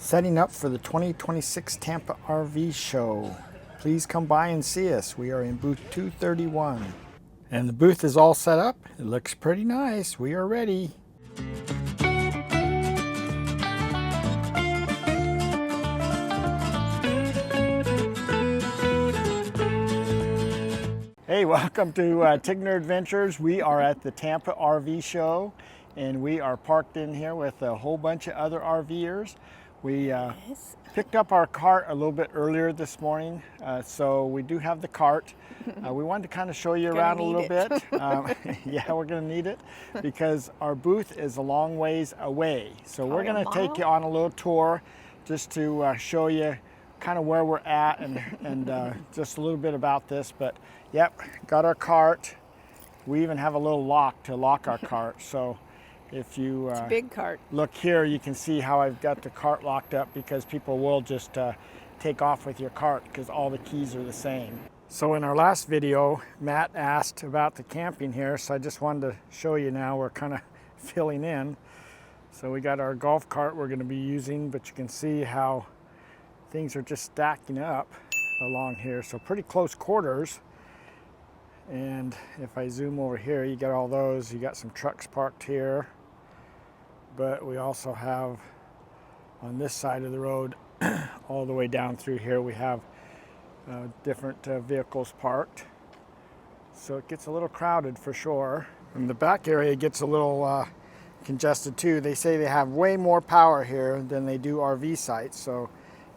Setting up for the 2026 Tampa RV Show. Please come by and see us. We are in booth 231. And the booth is all set up. It looks pretty nice. We are ready. Hey, welcome to Tigner Adventures. We are at the Tampa RV Show, and we are parked in here with a whole bunch of other RVers. We picked up our cart a little bit earlier this morning, so we do have the cart. We wanted to kind of show you around a little bit. Yeah, we're going to need it because our booth is a long ways away. So we're going to take you on a little tour just to show you kind of where we're at and just a little bit about this. But yep, got our cart. We even have a little lock to lock our cart. So if you it's a big cart. Look here, you can see how I've got the cart locked up because people will just take off with your cart because all the keys are the same. So in our last video, Matt asked about the camping here, so I just wanted to show you now. We're kind of filling in. So we got our golf cart we're going to be using, but you can see how things are just stacking up along here. So pretty close quarters. And if I zoom over here, you got all those. You got some trucks parked here. But we also have on this side of the road, all the way down through here, we have different vehicles parked. So it gets a little crowded for sure. And the back area gets a little congested too. They say they have way more power here than they do RV sites, so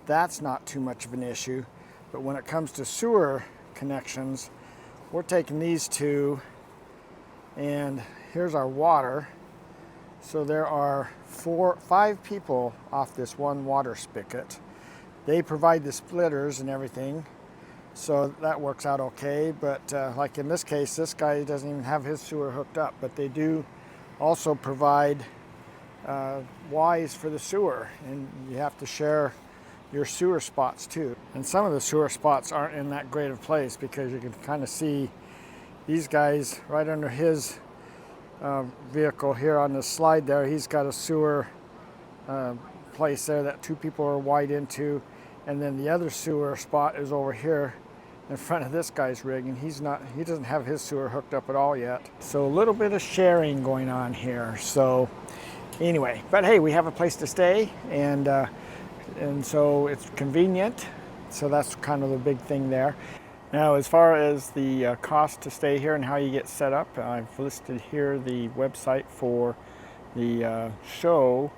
that's not too much of an issue. But when it comes to sewer connections, we're taking these two, and here's our water. So there are 5 people off this one water spigot. They provide the splitters and everything, so that works out okay. But like in this case, this guy doesn't even have his sewer hooked up, but they do also provide Ys for the sewer, and you have to share your sewer spots too. And some of the sewer spots aren't in that great of place because you can kind of see these guys right under his vehicle here on the slide there. He's got a sewer place there that 2 people are wide into, and then the other sewer spot is over here in front of this guy's rig, and he doesn't have his sewer hooked up at all yet. So a little bit of sharing going on here. So anyway, but hey, we have a place to stay, and so it's convenient. So that's kind of the big thing there. Now, as far as the cost to stay here and how you get set up, I've listed here the website for the show.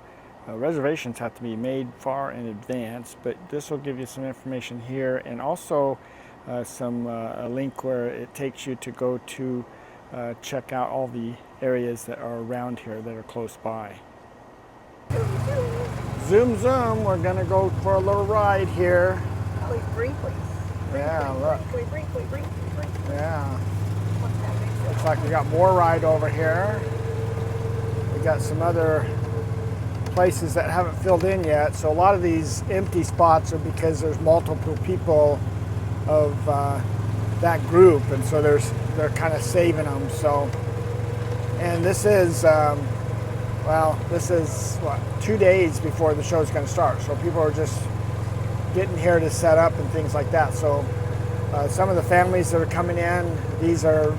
Reservations have to be made far in advance, but this will give you some information here, and also a link where it takes you to go to check out all the areas that are around here that are close by. Zoom, zoom, we're gonna go for a little ride here. Please, briefly. Yeah, look. Briefly. Yeah. Looks like we got more ride over here. We got some other places that haven't filled in yet. So a lot of these empty spots are because there's multiple people of that group, and so they're kind of saving them. So, and this is this is what, 2 days before the show's going to start. So people are just getting here to set up and things like that. So some of the families that are coming in, these are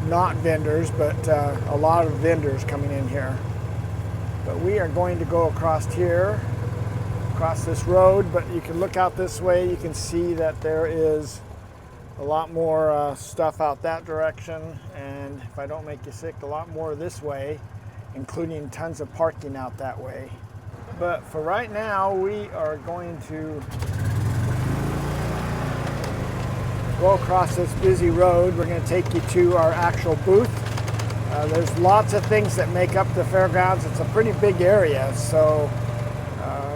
not vendors, but a lot of vendors coming in here. But we are going to go across here, across this road, but you can look out this way, you can see that there is a lot more stuff out that direction, and if I don't make you sick, a lot more this way, including tons of parking out that way. But for right now, we are going to go across this busy road. We're going to take you to our actual booth. There's lots of things that make up the fairgrounds. It's a pretty big area, so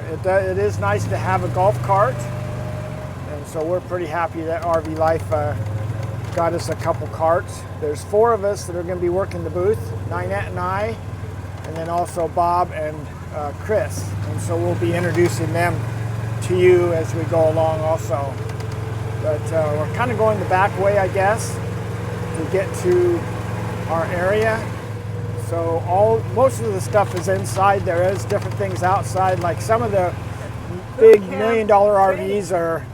it is nice to have a golf cart. And so we're pretty happy that RV Life got us a couple carts. There's 4 of us that are going to be working the booth, Ninette and I, and then also Bob and Chris, and so we'll be introducing them to you as we go along also. But we're kind of going the back way, I guess, to get to our area. So most of the stuff is inside. There is different things outside, like some of the big $1 million RVs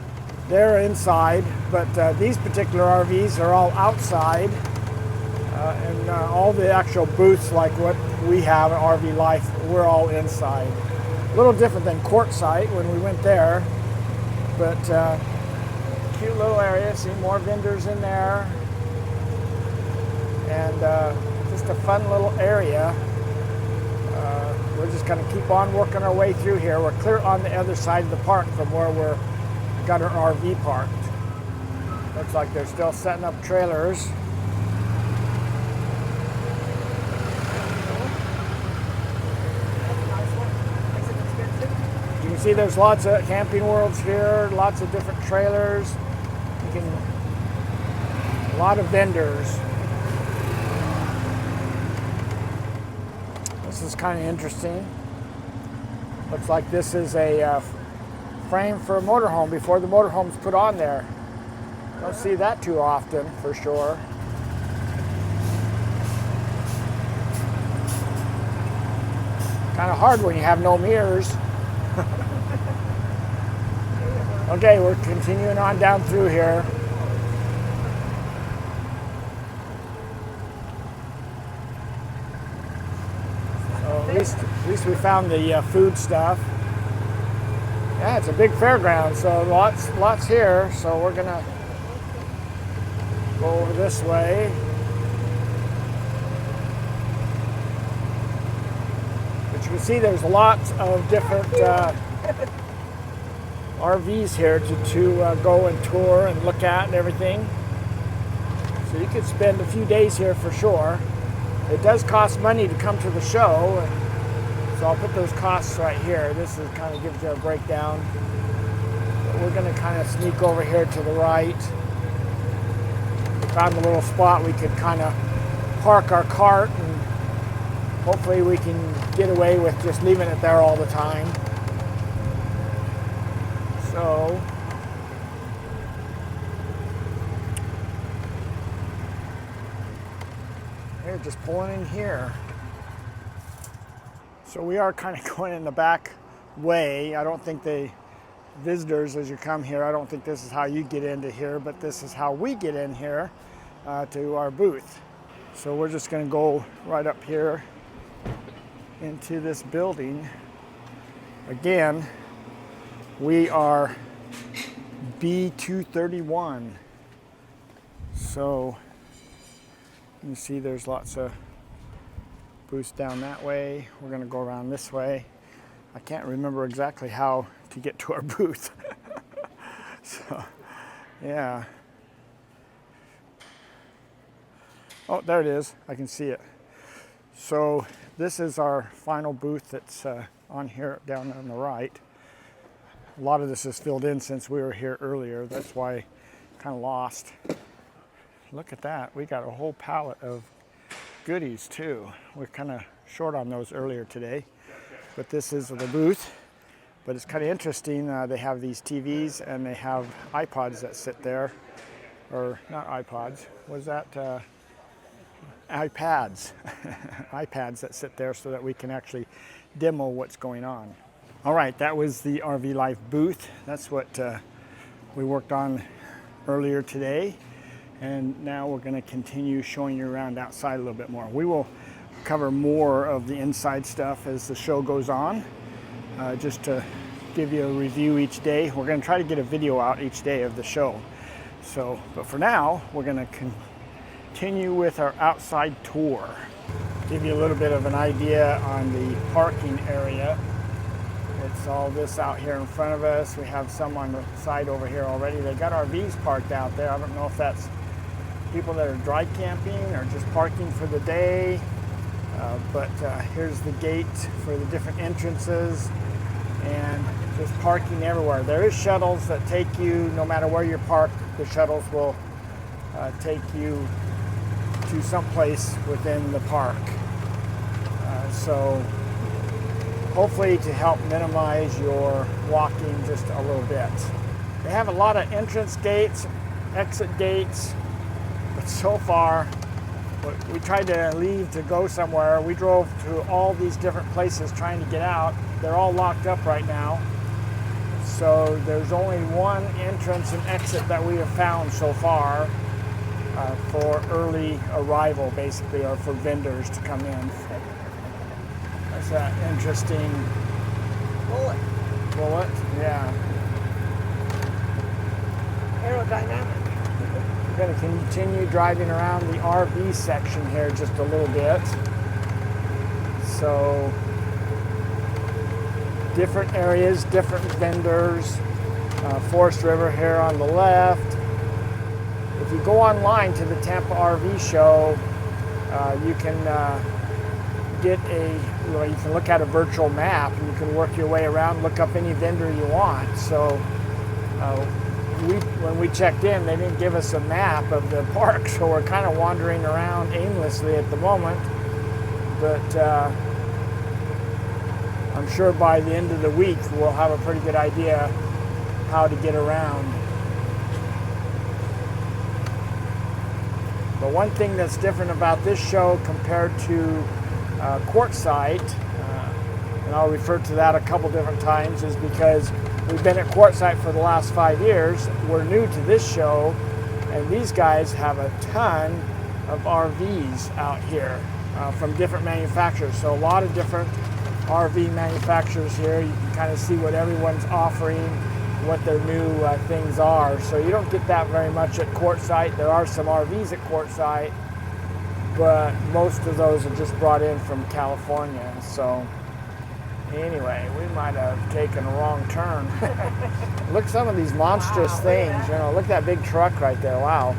they're inside, but these particular RVs are all outside, and all the actual booths like what we have at RV Life, we're all inside. A little different than Quartzsite when we went there, but cute little area. See more vendors in there, and just a fun little area. We're just going to keep on working our way through here. We're clear on the other side of the park from where we're got our RV parked. Looks like they're still setting up trailers. You can see there's lots of camping worlds here, lots of different trailers. A lot of vendors. This is kind of interesting. Looks like this is a frame for a motorhome before the motorhome's put on there. Don't see that too often, for sure. Kind of hard when you have no mirrors. Okay, we're continuing on down through here. So at least we found the food stuff. Yeah, it's a big fairground, so lots here. So we're gonna go over this way. But you can see there's lots of different RVs here to go and tour and look at and everything. So you could spend a few days here for sure. It does cost money to come to the show. So I'll put those costs right here. This is kind of gives you a breakdown. But we're going to kind of sneak over here to the right. Found a little spot we could kind of park our cart, and hopefully we can get away with just leaving it there all the time. So they're just pulling in here. So we are kind of going in the back way. I don't think the visitors, as you come here, I don't think this is how you get into here, but this is how we get in here to our booth. So we're just going to go right up here into this building. Again, we are B231. So you see there's lots of booths down that way. We're going to go around this way. I can't remember exactly how to get to our booth. So, yeah. Oh, there it is. I can see it. So this is our final booth that's on here down on the right. A lot of this is filled in since we were here earlier. That's why kind of lost. Look at that. We got a whole pallet of goodies too. We're kind of short on those earlier today, but this is the booth. But it's kind of interesting. They have these TVs and they have iPods that sit there, or not iPods. Was that iPads? iPads that sit there so that we can actually demo what's going on. All right, that was the RV Life booth. That's what we worked on earlier today. And now we're going to continue showing you around outside a little bit more. We will cover more of the inside stuff as the show goes on, just to give you a review each day. We're going to try to get a video out each day of the show. So, but for now, we're going to continue with our outside tour. Give you a little bit of an idea on the parking area. It's all this out here in front of us. We have some on the side over here already. They got RVs parked out there. I don't know if that's people that are dry camping or just parking for the day. But here's the gate for the different entrances, and just parking everywhere. There is shuttles that take you, no matter where you're parked, the shuttles will take you to someplace within the park. So hopefully to help minimize your walking just a little bit. They have a lot of entrance gates, exit gates, but so far, we tried to leave to go somewhere. We drove to all these different places trying to get out. They're all locked up right now. So there's only one entrance and exit that we have found so far for early arrival, basically, or for vendors to come in. That's that interesting bullet, yeah. Aerodynamic. We're going to continue driving around the RV section here just a little bit. So different areas, different vendors. Forest River here on the left. If you go online to the Tampa RV show, you can you can look at a virtual map and you can work your way around, look up any vendor you want. So when we checked in, they didn't give us a map of the park, so we're kind of wandering around aimlessly at the moment. But I'm sure by the end of the week, we'll have a pretty good idea how to get around. But one thing that's different about this show compared to Quartzsite, and I'll refer to that a couple different times, is because we've been at Quartzsite for the last 5 years. We're new to this show, and these guys have a ton of RVs out here from different manufacturers. So a lot of different RV manufacturers here. You can kind of see what everyone's offering, what their new things are. So you don't get that very much at Quartzsite. There are some RVs at Quartzsite, but most of those are just brought in from California. So anyway, we might have taken a wrong turn. Look at some of these monstrous things. You know, look at that big truck right there. Wow.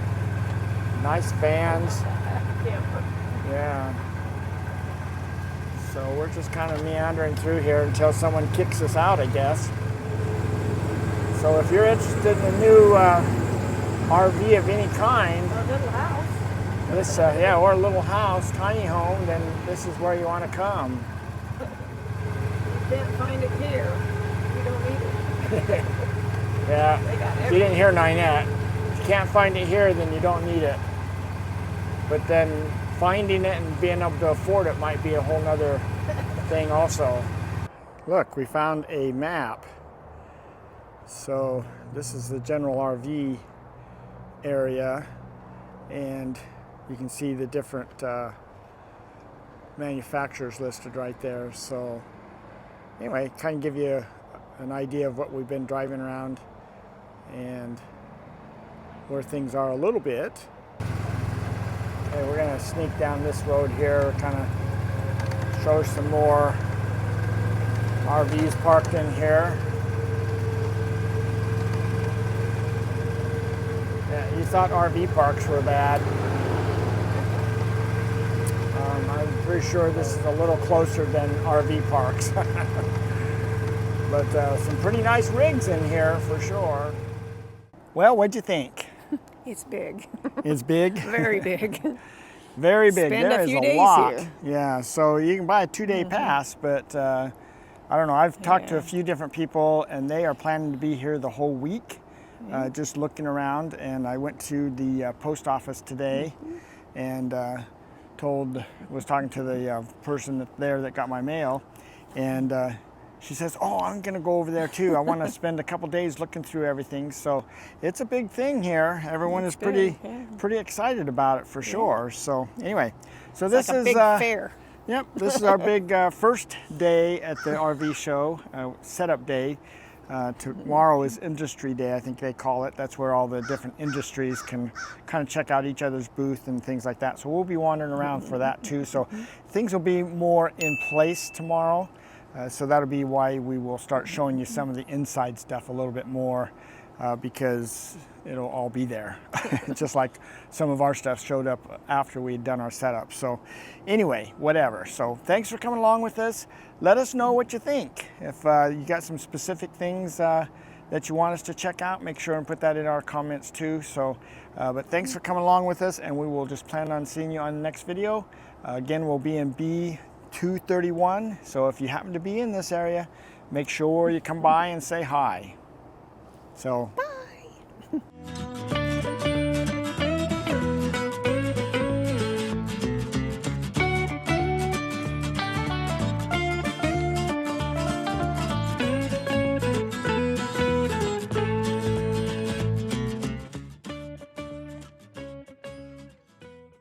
Nice fans. Yeah. So we're just kind of meandering through here until someone kicks us out, I guess. So if you're interested in a new RV of any kind, Or a little house. this, or a little house, tiny home, then this is where you want to come. You can't find it here. You don't need it. Yeah, if you didn't hear Ninette, if you can't find it here, then you don't need it. But then finding it and being able to afford it might be a whole nother thing also. Look, we found a map. So this is the general RV area, and you can see the different manufacturers listed right there. So anyway, kind of give you an idea of what we've been driving around and where things are a little bit. Okay, we're going to sneak down this road here, kind of show some more RVs parked in here. Yeah, you thought RV parks were bad. I'm pretty sure this is a little closer than RV parks. But some pretty nice rigs in here for sure. Well, what'd you think? It's big. It's big? Very big. Very big. Spend There a few is a days lot. here. Yeah, so you can buy a 2-day pass, but I don't know. I've talked to a few different people, and they are planning to be here the whole week, just looking around. And I went to the post office today and was talking to the person there that got my mail, and she says, "Oh, I'm going to go over there too. I want to spend a couple days looking through everything." So it's a big thing here. Everyone is pretty excited about it for sure. So anyway, so It's this like a is big fair. Yep, this is our big first day at the RV show, setup day. Tomorrow is industry day, I think they call it. That's where all the different industries can kind of check out each other's booth and things like that. So we'll be wandering around for that too. So things will be more in place tomorrow. So that'll be why we will start showing you some of the inside stuff a little bit more, because it'll all be there. Just like some of our stuff showed up after we had done our setup. So anyway, whatever. So thanks for coming along with us. Let us know what you think. If you got some specific things that you want us to check out, make sure and put that in our comments too. So, but thanks for coming along with us, and we will just plan on seeing you on the next video. Again, we'll be in B231. So if you happen to be in this area, make sure you come by and say hi. So, Bye.